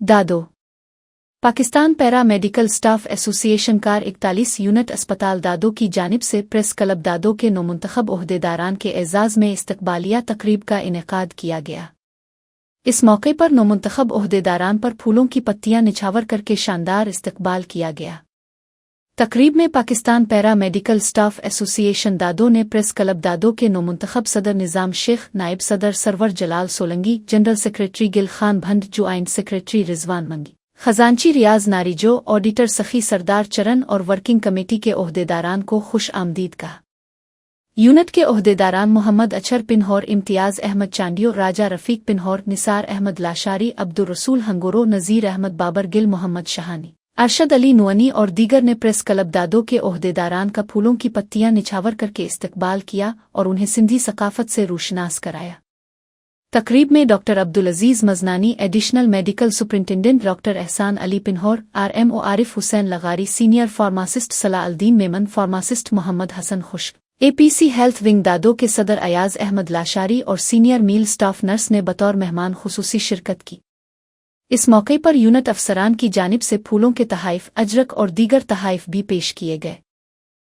دادو پاکستان پیرا medical staff ایسوسی ایشن کار 41 unit اسپتال دادو کی جانب سے پریس کلب دادو کے نومنتخب عہدیداران کے اعزاز میں استقبالیہ تقریب کا انعقاد کیا گیا۔ اس موقع پر نومنتخب عہدیداران پر پھولوں کی پتیاں نچھاور کر کے شاندار استقبال کیا گیا۔ تقریب میں پاکستان پیرا میڈیکل سٹاف ایسوسی ایشن دادو نے پریس کلب دادو کے نومنتخب صدر نظام شیخ، نائب صدر سرور جلال سولنگی، جنرل سیکریٹری گل خان بھنڈ، جوائنٹ سیکریٹری رضوان منگی، خزانچی ریاض ناریجو، آڈیٹر سخی سردار چرن اور ورکنگ کمیٹی کے عہدیداران کو خوش آمدید کہا۔ یونٹ کے عہدیداران محمد اچھر پنہور، امتیاز احمد چانڈیو، راجہ رفیق پنہور، نثار احمد لاشاری، عبدالرسول ہنگورو، نذیر احمد بابر گل، محمد شہانی، ارشد علی نوانی اور دیگر نے پریس کلب دادو کے عہدیداران کا پھولوں کی پتیاں نچھاور کر کے استقبال کیا اور انہیں سندھی ثقافت سے روشناس کرایا۔ تقریب میں ڈاکٹر عبدالعزیز مزنانی، additional medical superintendent doctor Ehsan Ali Panhwar, RMO Arif Hussain لغاری، senior pharmacist Salahuddin Memon, pharmacist محمد حسن خشک، APC ہیلتھ ونگ دادو کے صدر ایاز احمد لاشاری اور سینئر میل سٹاف نرس نے بطور مہمان خصوصی شرکت کی۔ اس موقع پر یونٹ افسران کی جانب سے پھولوں کے تحائف، اجرک اور دیگر تحائف بھی پیش کیے گئے۔